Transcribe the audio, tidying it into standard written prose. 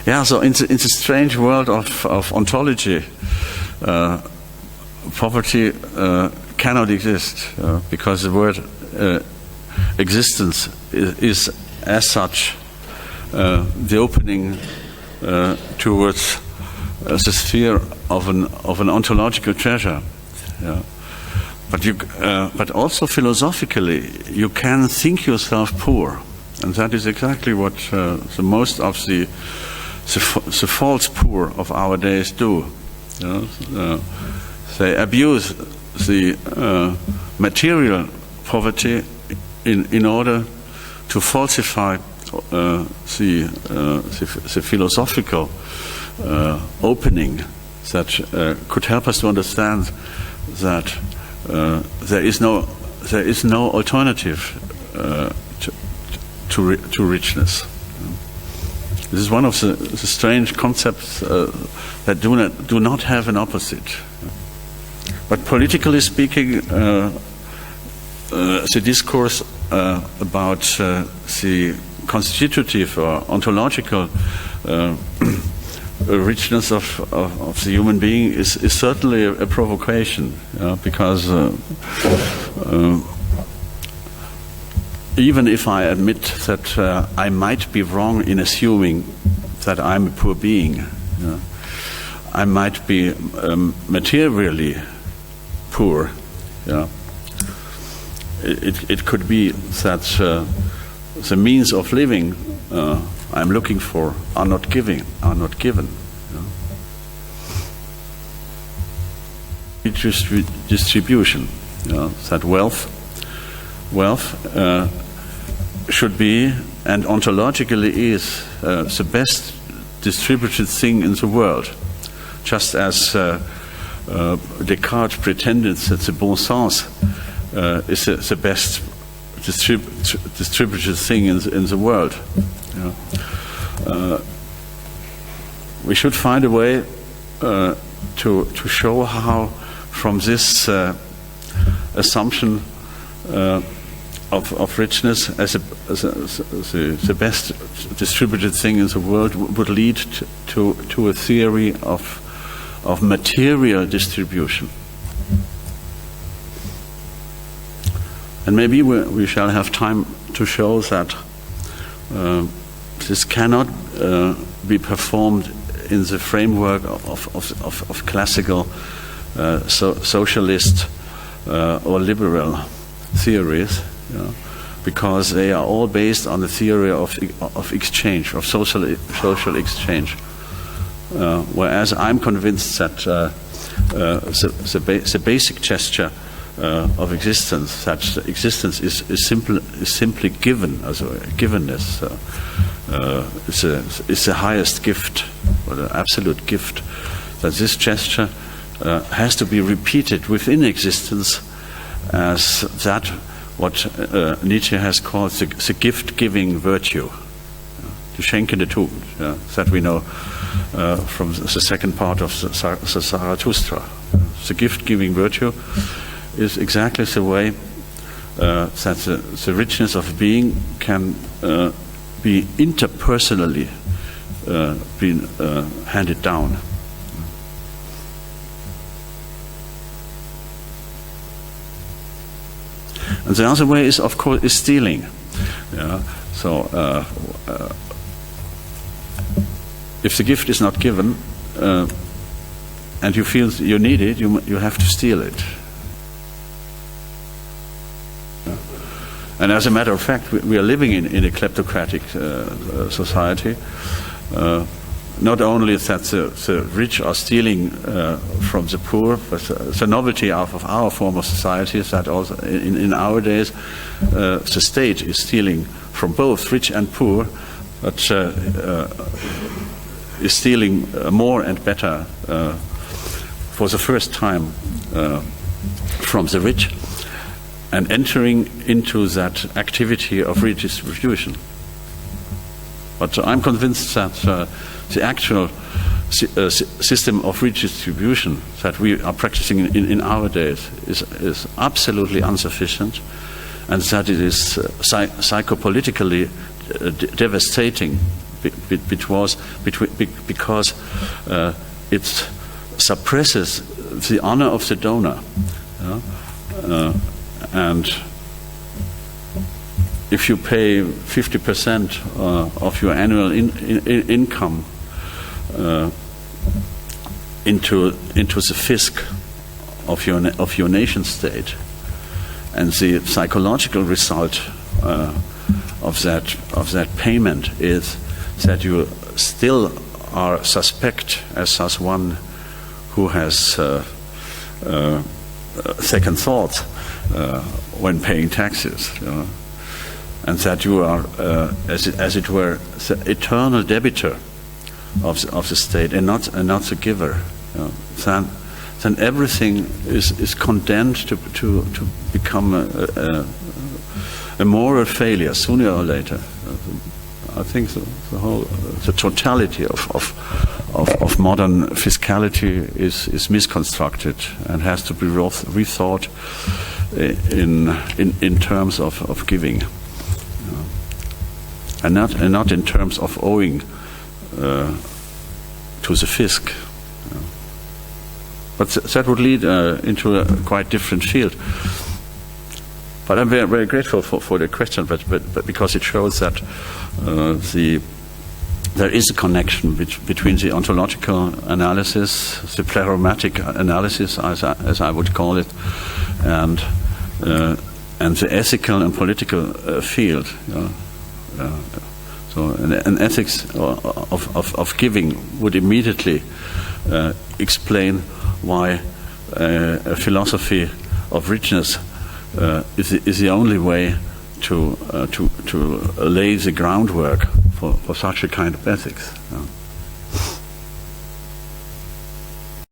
Yeah, so in the strange world of ontology, poverty cannot exist because the word existence is as such the opening towards the sphere of an ontological treasure. Yeah. But also philosophically, you can think yourself poor, and that is exactly what the most of the false poor of our days do. You know? They abuse the material poverty in order to falsify the philosophical opening that could help us to understand that there is no alternative to richness. This is one of the strange concepts that do not have an opposite. But politically speaking, the discourse about the constitutive or ontological richness of the human being is certainly a provocation, because even if I admit that I might be wrong in assuming that I'm a poor being, I might be materially poor. It could be that the means of living I'm looking for are not given. Distribution. That wealth should be, and ontologically is, the best distributed thing in the world. Just as Descartes pretended that the bon sens is the best distributed thing in the world. We should find a way to show how, from this assumption of richness as the best distributed thing in the world, would lead to a theory of material distribution. And maybe we shall have time to show that this cannot be performed in the framework of classical socialist or liberal theories, because they are all based on the theory of exchange, of social exchange. Whereas I'm convinced that the basic gesture of existence, that existence is simply given, as a givenness, is the highest gift, or the absolute gift. That this gesture has to be repeated within existence as that what Nietzsche has called the gift-giving virtue, die schenkende Tugend, that we know from the second part of the Zarathustra. The gift-giving virtue is exactly the way that the richness of being can be interpersonally handed down. And the other way is, of course, is stealing. So if the gift is not given and you feel you need it, you have to steal it. And as a matter of fact, we are living in a kleptocratic society. Not only that the rich are stealing from the poor, but the novelty of our form of society is that also in our days the state is stealing from both rich and poor, but is stealing more and better for the first time from the rich, and entering into that activity of redistribution. But I'm convinced that the actual system of redistribution that we are practicing in our days is absolutely insufficient, and that it is psychopolitically devastating because it suppresses the honor of the donor. And if you pay 50% of your annual income into the fisc of your nation state, and the psychological result of that payment is that you still are suspect as one who has second thoughts when paying taxes, and that you are, as it were, the eternal debitor of the state and not the giver. Then everything is condemned to become a moral failure sooner or later. I think the totality of modern fiscality is misconstructed and has to be rethought in terms of giving, and not in terms of owing to the fisc. But that would lead into a quite different field. But I'm very, very grateful for the question, but because it shows that there is a connection between the ontological analysis, the plerommatic analysis, as I would call it, and the ethical and political field. So an ethics of giving would immediately explain why a philosophy of richness is the only way to lay the groundwork for such a kind of ethics.